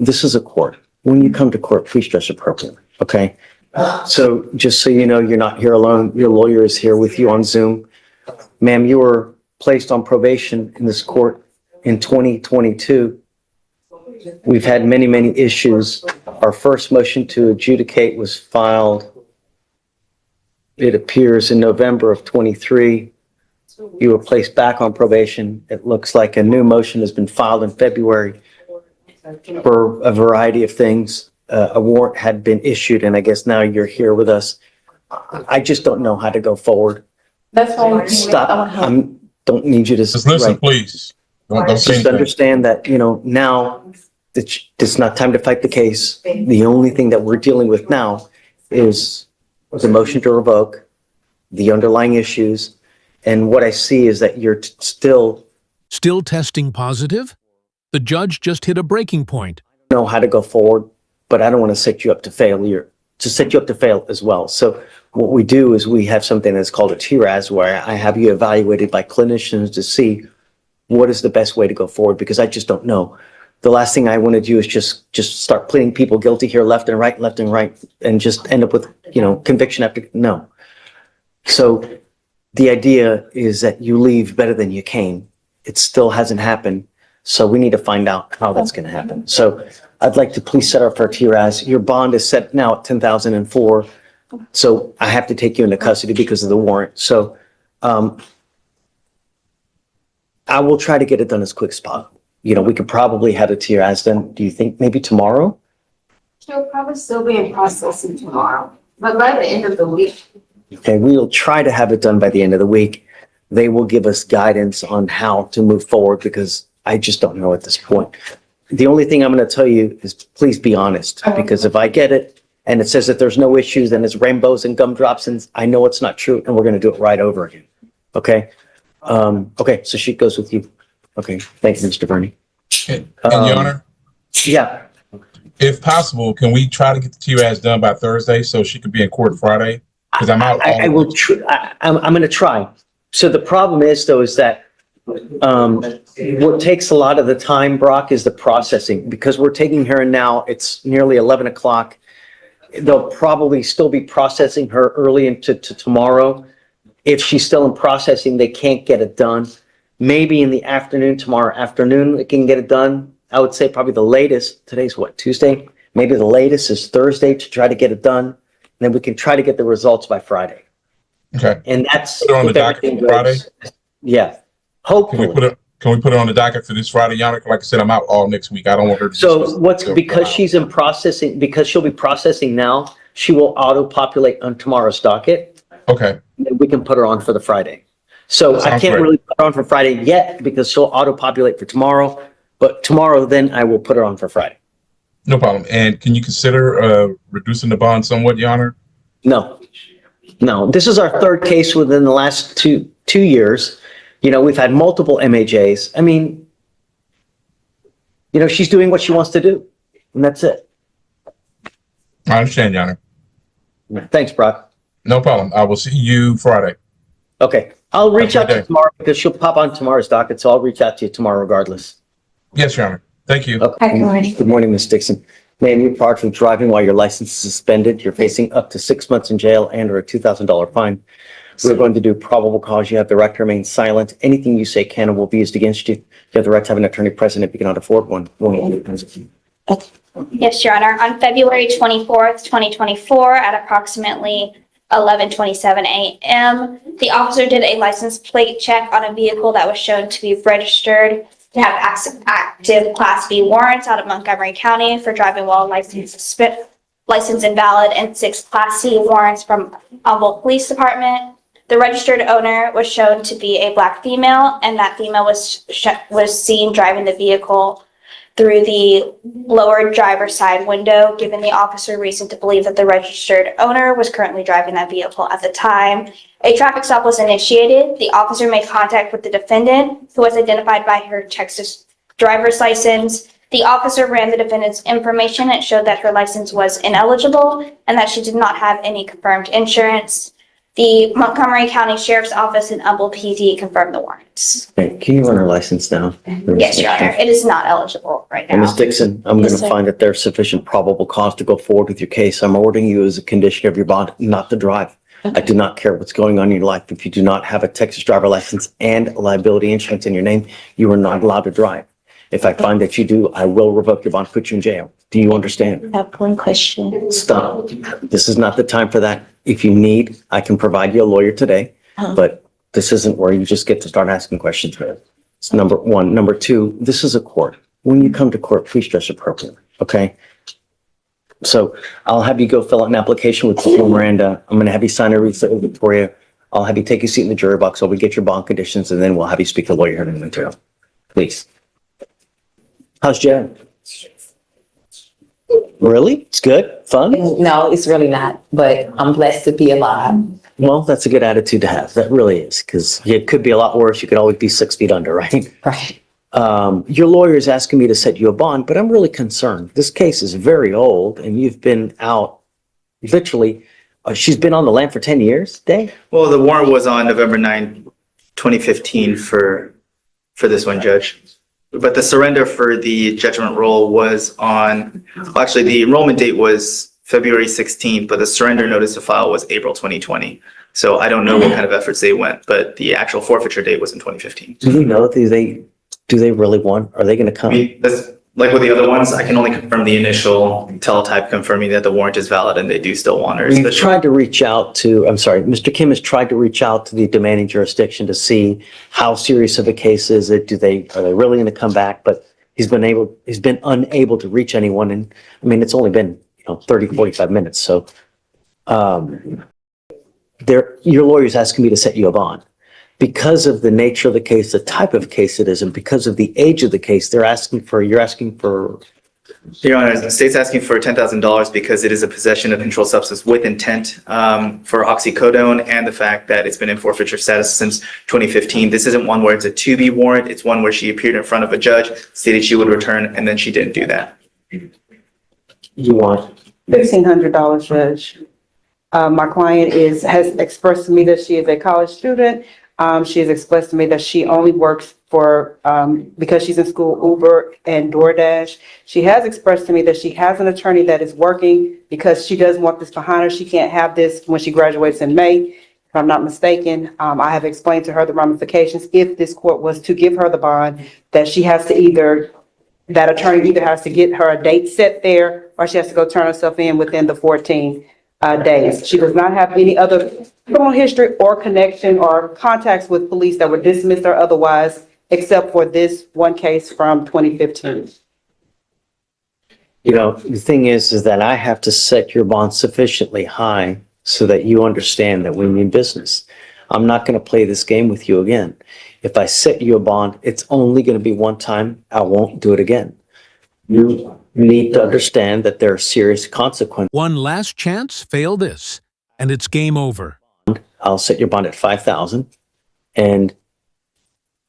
this is a court. When you come to court, please dress appropriately, okay? So just so you know, you're not here alone. Your lawyer is here with you on Zoom. Ma'am, you were placed on probation in this court in 2022. We've had many, many issues. Our first motion to adjudicate was filed, it appears, in November of 23. You were placed back on probation. It looks like a new motion has been filed in February for a variety of things. A warrant had been issued, and I guess now you're here with us. I just don't know how to go forward. That's why. Stop. Don't need you to. Just listen, right. please. Don't say Just anything. understand that, now it's not time to fight the case. The only thing that we're dealing with now is the motion to revoke, the underlying issues. And what I see is that you're still testing positive? The judge just hit a breaking point. know how to go forward, but I don't want to set you up to failure, to set you up to fail as well. So what we do is we have something that's called a TRAS, where I have you evaluated by clinicians to see what is the best way to go forward, because I just don't know. The last thing I want to do is just start pleading people guilty here, left and right, and just end up with, conviction after, no. So the idea is that you leave better than you came. It still hasn't happened. So we need to find out how that's going to happen. So I'd like to please set up for TRAS. Your bond is set now at $10,004. So I have to take you into custody because of the warrant. So I will try to get it done as quick as possible. We could probably have a TRAS done. Do you think maybe tomorrow? She'll probably still be in processing tomorrow, but by the end of the week. Okay, we'll try to have it done by the end of the week. They will give us guidance on how to move forward, because I just don't know at this point. The only thing I'm going to tell you is please be honest, because if I get it and it says that there's no issues and it's rainbows and gumdrops, and I know it's not true, and we're going to do it right over again. Okay? Okay, so she goes with you. Okay, thank you, Mr. Bernie. And Your Honor, Yeah, if possible, can we try to get the TRAS done by Thursday so she could be in court Friday? Because I'm out. I will. I'm going to try. So the problem is, though, is that what takes a lot of the time, Brock, is the processing. Because we're taking her in now, it's nearly 11 o'clock. They'll probably still be processing her early into tomorrow. If she's still in processing, they can't get it done. Maybe in the afternoon, tomorrow afternoon, they can get it done. I would say probably the latest, today's what, Tuesday? Maybe the latest is Thursday to try to get it done. And then we can try to get the results by Friday. Okay. And that's Put it on the docket for Friday? Yeah, hopefully. Can we put it on the docket for this Friday, Your Honor? Like I said, I'm out all next week. I don't want her to. So because she's in processing, because she'll be processing now, she will auto-populate on tomorrow's docket. Okay. And we can put her on for the Friday. So I Sounds can't great. really put her on for Friday yet because she'll auto-populate for tomorrow. But tomorrow, then I will put her on for Friday. No problem. And can you consider reducing the bond somewhat, Your Honor? No. This is our third case within the last two years. We've had multiple MAJs. I mean, she's doing what she wants to do, and that's it. I understand, Your Honor. Thanks, Brock. No problem. I will see you Friday. Okay. I'll reach Have out a to good you tomorrow because she'll pop on tomorrow's docket, so I'll reach out to you tomorrow regardless. Yes, Your Honor. Thank you. Okay. Hi, good morning. Good morning, Ms. Dixon. Ma'am, you're barred from driving while your license is suspended. You're facing up to 6 months in jail and or a $2,000 fine. We're going to do probable cause. You have the right to remain silent. Anything you say can and will be used against you. You have the right to have an attorney present if you cannot afford one. Yes, Your Honor. On February 24th, 2024, at approximately 11:27 a.m., the officer did a license plate check on a vehicle that was shown to be registered to have active Class B warrants out of Montgomery County for driving while license invalid, and 6 Class C warrants from Humboldt Police Department. The registered owner was shown to be a Black female, and that female was seen driving the vehicle through the lower driver's side window, giving the officer reason to believe that the registered owner was currently driving that vehicle at the time. A traffic stop was initiated. The officer made contact with the defendant, who was identified by her Texas driver's license. The officer ran the defendant's information and showed that her license was ineligible and that she did not have any confirmed insurance. The Montgomery County Sheriff's Office and Humboldt PD confirmed the warrants. Okay, can you run her license down? Yes, Your Honor, it is not eligible right And now. Ms. Dixon, I'm Yes, going to sir. find that there's sufficient probable cause to go forward with your case. I'm ordering you as a condition of your bond not to drive. I do not care what's going on in your life. If you do not have a Texas driver license and liability insurance in your name, you are not allowed to drive. If I find that you do, I will revoke your bond, put you in jail. Do you understand? I have one question. Stop. This is not the time for that. If you need, I can provide you a lawyer today, but this isn't where you just get to start asking questions. It's number one. Number two, this is a court. When you come to court, please dress appropriately, okay? So I'll have you go fill out an application with Miranda. I'm going to have you sign a receipt with Victoria. I'll have you take a seat in the jury box while we get your bond conditions, and then we'll have you speak to a lawyer here in a minute. Please. How's Jen? Really? It's good? Fun? No, it's really not, but I'm blessed to be alive. Well, that's a good attitude to have. That really is, because it could be a lot worse. You could always be 6 feet under, right? Right. Your lawyer is asking me to set you a bond, but I'm really concerned. This case is very old, and you've been out literally, she's been on the lam for 10 years, Dave? Well, the warrant was on November 9, 2015 for this one, Judge. But the surrender for the judgment roll was on, well, actually, the enrollment date was February 16th, but the surrender notice to file was April 2020. So I don't know what kind of efforts they went, but the actual forfeiture date was in 2015. Do you know, do they really want, are they going to I come? mean, that's, like with the other ones, I can only confirm the initial teletype confirming that the warrant is valid and they do still want her. We've tried to reach out to, I'm sorry, Mr. Kim has tried to reach out to the demanding jurisdiction to see how serious of a case is it? Are they really going to come back? But he's been unable to reach anyone. And I mean, it's only been, 30, 45 minutes. So, your lawyer's asking me to set you a bond. Because of the nature of the case, the type of case it is, and because of the age of the case, you're asking for. Your Honor, the state's asking for $10,000 because it is a possession of controlled substance with intent for oxycodone and the fact that it's been in forfeiture status since 2015. This isn't one where it's a to-be warrant. It's one where she appeared in front of a judge, stated she would return, and then she didn't do that. You want? $1,500, Judge. My client has expressed to me that she is a college student. She has expressed to me that she only works for, because she's in school, Uber and DoorDash. She has expressed to me that she has an attorney that is working because she doesn't want this behind her. She can't have this when she graduates in May, if I'm not mistaken. I have explained to her the ramifications if this court was to give her the bond, that she has to that attorney either has to get her a date set there or she has to go turn herself in within the 14 days. She does not have any other criminal history or connection or contacts with police that were dismissed or otherwise, except for this one case from 2015. The thing is that I have to set your bond sufficiently high so that you understand that we mean business. I'm not going to play this game with you again. If I set you a bond, it's only going to be one time. I won't do it again. You need to understand that there are serious consequences. One last chance, fail this, and it's game over. I'll set your bond at 5,000. And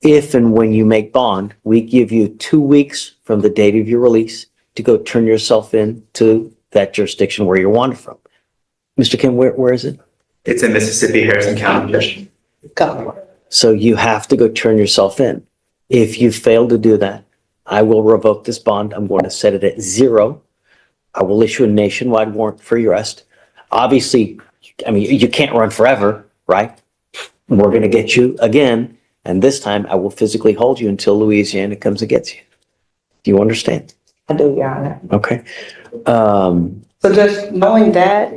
if and when you make bond, we give you 2 weeks from the date of your release to go turn yourself in to that jurisdiction where you're wanted from. Mr. Kim, where is it? It's in Mississippi, Harrison County, Judge. Go. So you have to go turn yourself in. If you fail to do that, I will revoke this bond. I'm going to set it at 0. I will issue a nationwide warrant for your arrest. Obviously, I mean, you can't run forever, right? We're going to get you again. And this time I will physically hold you until Louisiana comes and gets you. Do you understand? I do, Your Honor. Okay. So just knowing that,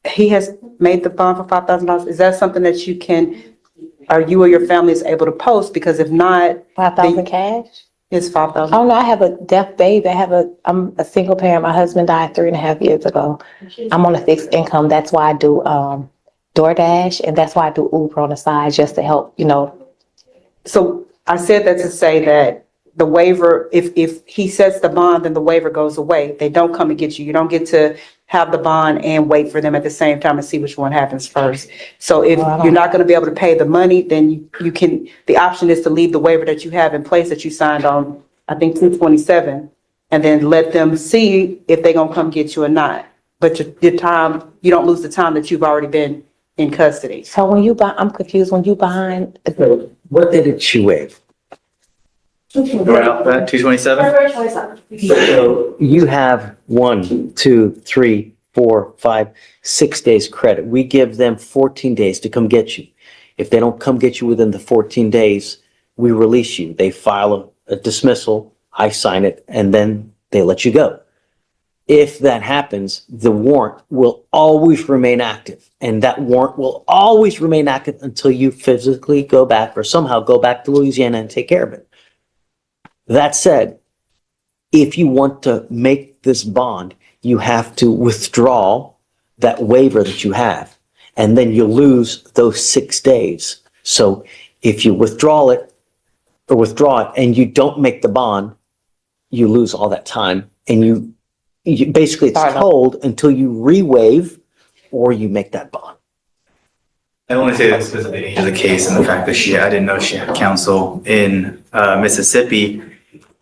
he has made the bond for $5,000, is that something that you can, or you or your family is able to post? Because if not, 5,000 cash? it's $5,000. Oh no, I have a deaf baby. I'm a single parent. My husband died 3.5 years ago. I'm on a fixed income. That's why I do DoorDash, and that's why I do Uber on the side, just to help, So I said that to say that the waiver, if he sets the bond, then the waiver goes away. They don't come and get you. You don't get to have the bond and wait for them at the same time and see which one happens first. So if you're not going to be able to pay the money, then you can, the option is to leave the waiver that you have in place that you signed on, I think 2/27, and then let them see if they're going to come get you or not. But your time, you don't lose the time that you've already been in custody. So when you buy, I'm confused, when you behind, What did she waive? Around 227? February 27th. So you have 1, 2, 3, 4, 5, 6 days credit. We give them 14 days to come get you. If they don't come get you within the 14 days, we release you. They file a dismissal, I sign it, and then they let you go. If that happens, the warrant will always remain active. And that warrant will always remain active until you physically go back or somehow go back to Louisiana and take care of it. That said, if you want to make this bond, you have to withdraw that waiver that you have, and then you lose those 6 days. So if you withdraw it and you don't make the bond, you lose all that time, and you basically it's Start over. told until you re-waive or you make that bond. I only say this because of the age of the case and the fact that I didn't know she had counsel in Mississippi.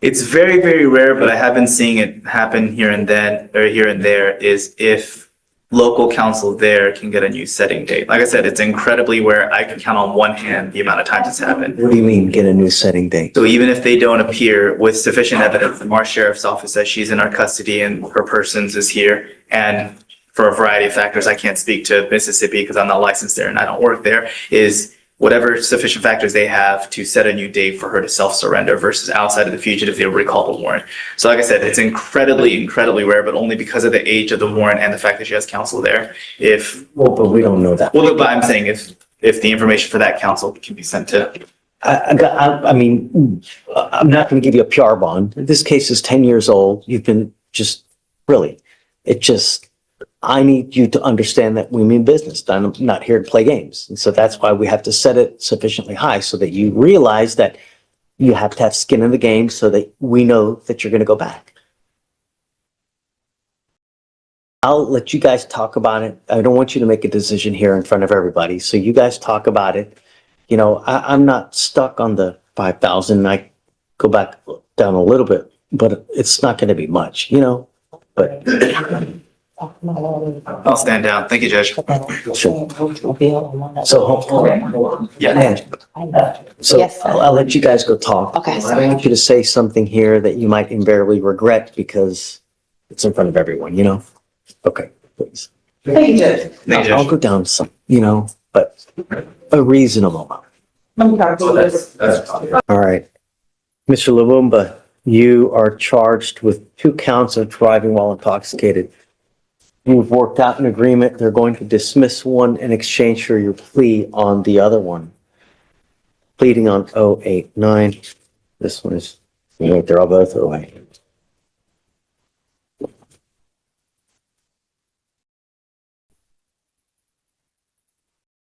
It's very, very rare, but I have been seeing it happen here and there, is if local counsel there can get a new setting date. Like I said, it's incredibly rare. I can count on one hand the amount of times it's happened. What do you mean, get a new setting date? So even if they don't appear with sufficient evidence from our sheriff's office that she's in our custody and her persons is here, and for a variety of factors, I can't speak to Mississippi because I'm not licensed there and I don't work there, is whatever sufficient factors they have to set a new date for her to self-surrender versus outside of the fugitive, they'll recall the warrant. So like I said, it's incredibly, incredibly rare, but only because of the age of the warrant and the fact that she has counsel there. Well, but we don't know that. But I'm saying if the information for that counsel can be sent to. I mean, I'm not going to give you a PR bond. This case is 10 years old. You've been I need you to understand that we mean business. I'm not here to play games. And so that's why we have to set it sufficiently high so that you realize that you have to have skin in the game so that we know that you're going to go back. I'll let you guys talk about it. I don't want you to make a decision here in front of everybody. So you guys talk about it. You know, I'm not stuck on the 5,000. I go back down a little bit, but it's not going to be much, you know, but. I'll stand down. Thank you, Judge. Sure. So, Yeah. so Yes, sir. I'll let you guys go talk. Okay, I sir. don't want you to say something here that you might invariably regret because it's in front of everyone, you know? Okay, please. Thank you, Judge. Thank you, I'll Judge. go down some, you know, but a reasonable amount. All right. Mr. Lumumba, you are charged with 2 counts of driving while intoxicated. You've worked out an agreement. They're going to dismiss one in exchange for your plea on the other one. Pleading on 089. This one is, they're all both 08.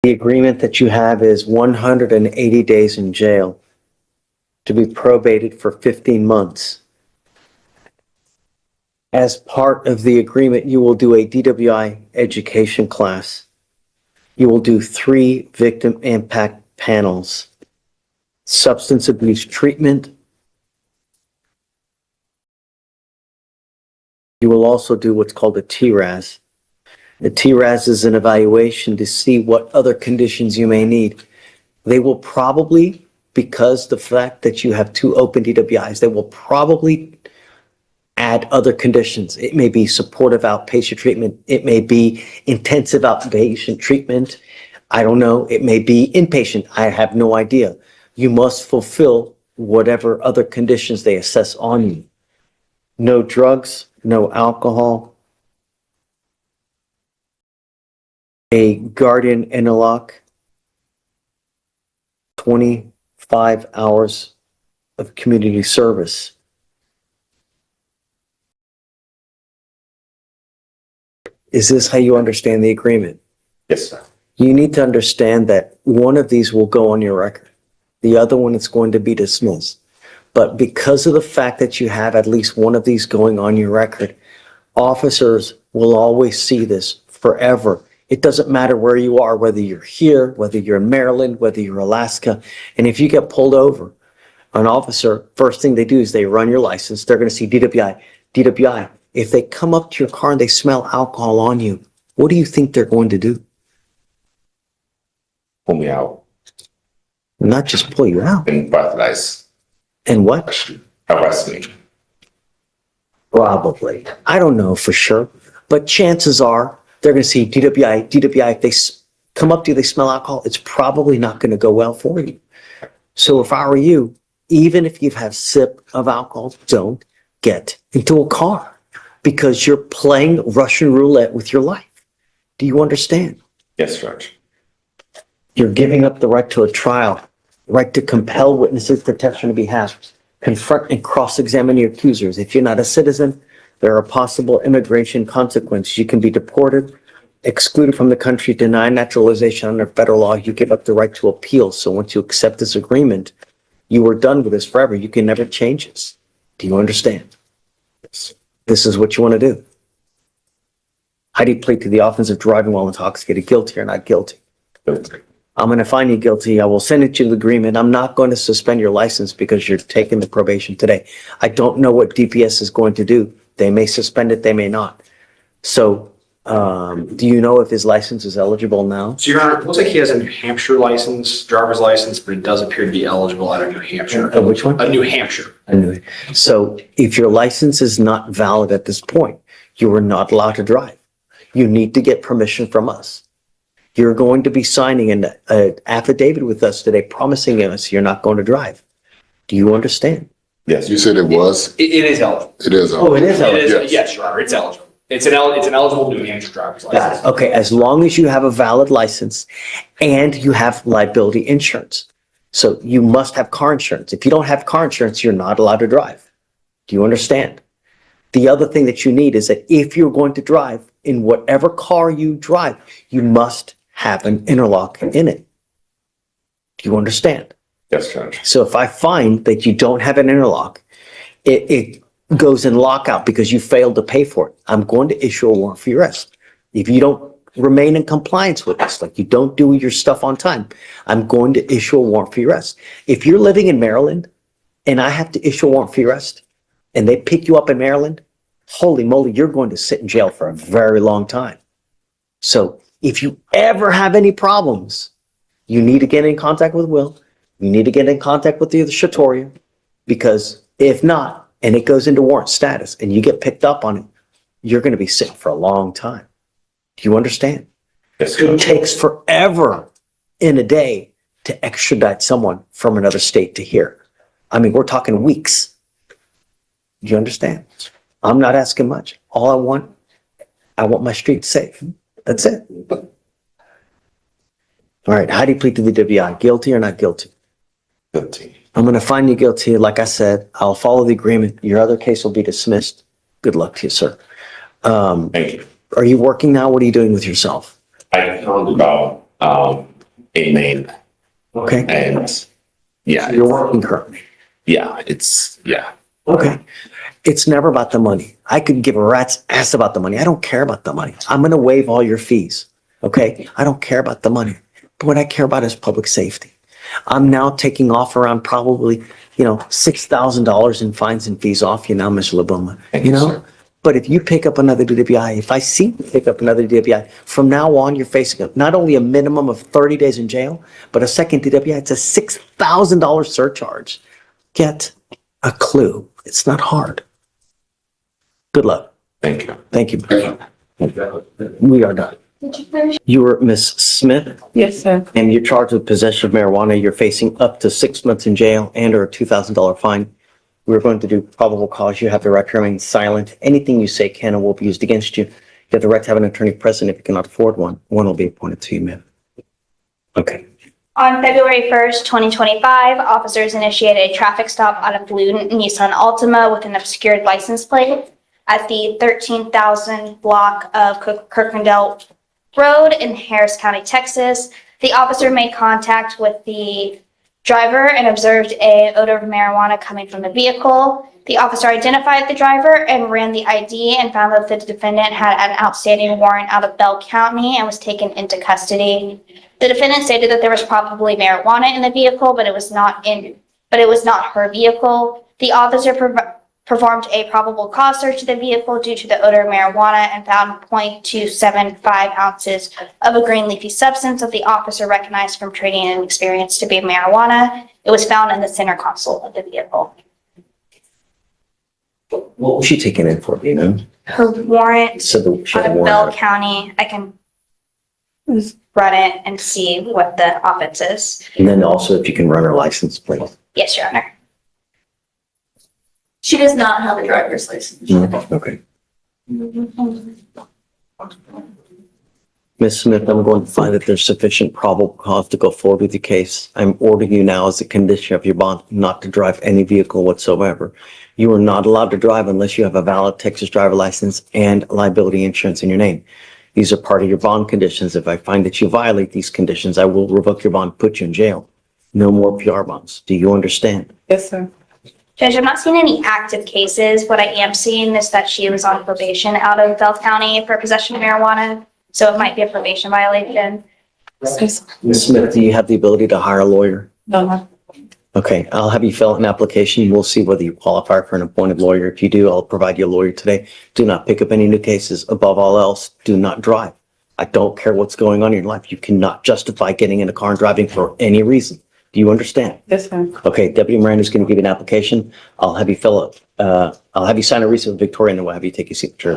The agreement that you have is 180 days in jail to be probated for 15 months. As part of the agreement, you will do a DWI education class. You will do 3 victim impact panels, substance abuse treatment. You will also do what's called a TRAS. The TRAS is an evaluation to see what other conditions you may need. They will probably, because the fact that you have 2 open DWIs, they will probably add other conditions. It may be supportive outpatient treatment. It may be intensive outpatient treatment. I don't know. It may be inpatient. I have no idea. You must fulfill whatever other conditions they assess on you. No drugs, no alcohol. A guardian interlock. 25 hours of community service. Is this how you understand the agreement? Yes, sir. You need to understand that one of these will go on your record. The other one is going to be dismissed. But because of the fact that you have at least one of these going on your record, officers will always see this forever. It doesn't matter where you are, whether you're here, whether you're in Maryland, whether you're Alaska. And if you get pulled over, an officer, first thing they do is they run your license. They're going to see DWI, DWI. If they come up to your car and they smell alcohol on you, what do you think they're going to do? pull me out Not just pull you out. and breathalyze, And what? arrest me. Probably. I don't know for sure, but chances are they're going to see DWI. DWI, if they come up to you, they smell alcohol, it's probably not going to go well for you. So if I were you, even if you've had a sip of alcohol, don't get into a car because you're playing Russian roulette with your life. Do you understand? Yes, Judge. You're giving up the right to a trial, right to compel witnesses to testify on your behalf, confront and cross-examine your accusers. If you're not a citizen, there are possible immigration consequences. You can be deported, excluded from the country, denied naturalization under federal law. You give up the right to appeal. So once you accept this agreement, you are done with this forever. You can never change this. Do you understand? This is what you want to do. How do you plead to the offense of driving while intoxicated? Guilty or not guilty? Guilty. I'm going to find you guilty. I will send it to the agreement. I'm not going to suspend your license because you're taking the probation today. I don't know what DPS is going to do. They may suspend it, they may not. So, do you know if his license is eligible now? So Your Honor, it looks like he has a New Hampshire license, driver's license, but it does appear to be eligible out of New Hampshire. Which one? New Hampshire. Anyway, so if your license is not valid at this point, you are not allowed to drive. You need to get permission from us. You're going to be signing an affidavit with us today promising us you're not going to drive. Do you understand? Yes. You said it was? It is eligible. It is. Oh, it is It eligible. is, yes, Your Honor, it's eligible. It's an eligible New Hampshire driver's Got license. it. Okay, as long as you have a valid license and you have liability insurance. So you must have car insurance. If you don't have car insurance, you're not allowed to drive. Do you understand? The other thing that you need is that if you're going to drive in whatever car you drive, you must have an interlock in it. Do you understand? Yes, Judge. So if I find that you don't have an interlock, it goes in lockout because you failed to pay for it. I'm going to issue a warrant for your arrest. If you don't remain in compliance with this, like you don't do your stuff on time, I'm going to issue a warrant for your arrest. If you're living in Maryland and I have to issue a warrant for your arrest and they pick you up in Maryland, holy moly, you're going to sit in jail for a very long time. So if you ever have any problems, you need to get in contact with Will. You need to get in contact with the Shatoria, because if not, and it goes into warrant status and you get picked up on it, you're going to be sitting for a long time. Do you understand? Yes, It Judge. takes forever in a day to extradite someone from another state to here. I mean, we're talking weeks. Do you understand? I'm not asking much. All I want my streets safe. That's it. All right, how do you plead to the WI? Guilty or not guilty? Guilty. I'm going to find you guilty. Like I said, I'll follow the agreement. Your other case will be dismissed. Good luck to you, sir. Thank you. Are you working now? What are you doing with yourself? I found about a name, Okay. and yeah, You're working currently. yeah, it's yeah. Okay. It's never about the money. I could give a rat's ass about the money. I don't care about the money. I'm going to waive all your fees. Okay. I don't care about the money. But what I care about is public safety. I'm now taking off around probably, $6,000 in fines and fees off you now, Mr. LaBoma. Thank you, sir. But if you pick up another DWI, if I see you pick up another DWI, from now on, you're facing not only a minimum of 30 days in jail, but a second DWI, it's a $6,000 surcharge. Get a clue. It's not hard. Good luck. Thank you. Thank you. We are done. You were Miss Smith, Yes, sir. and you're charged with possession of marijuana. You're facing up to 6 months in jail and or a $2,000 fine. We're going to do probable cause. You have the right to remain silent. Anything you say can and will be used against you. You have the right to have an attorney present if you cannot afford one. One will be appointed to you, ma'am. Okay. On February 1st, 2025, officers initiated a traffic stop on a blue Nissan Altima with an obscured license plate at the 13,000 block of Kirkendall Road in Harris County, Texas. The officer made contact with the driver and observed an odor of marijuana coming from the vehicle. The officer identified the driver and ran the ID and found that the defendant had an outstanding warrant out of Bell County and was taken into custody. The defendant stated that there was probably marijuana in the vehicle, but it was not her vehicle. The officer performed a probable cause search of the vehicle due to the odor of marijuana and found 0.275 ounces of a green leafy substance that the officer recognized from training and experience to be marijuana. It was found in the center console of the vehicle. What was she taking in for, do you know? Her warrant So the, she had a out of warrant. Bell County, I can run it and see what the offense is. And then also if you can run her license plate. Yes, Your Honor. She does not have a driver's license. Okay. Ms. Smith, I'm going to find that there's sufficient probable cause to go forward with the case. I'm ordering you now as a condition of your bond not to drive any vehicle whatsoever. You are not allowed to drive unless you have a valid Texas driver license and liability insurance in your name. These are part of your bond conditions. If I find that you violate these conditions, I will revoke your bond, put you in jail. No more PR bonds. Do you understand? Yes, sir. Judge, I'm not seeing any active cases. What I am seeing is that she was on probation out of Bell County for possession of marijuana. So it might be a probation violation. Ms. Smith, do you have the ability to hire a lawyer? No. Okay, I'll have you fill out an application. We'll see whether you qualify for an appointed lawyer. If you do, I'll provide you a lawyer today. Do not pick up any new cases. Above all else, do not drive. I don't care what's going on in your life. You cannot justify getting in a car and driving for any reason. Do you understand? Yes, sir. Okay, Deputy Miranda's going to give you an application. I'll have you fill it. I'll have you sign a receipt with Victoria and then we'll have you take your signature.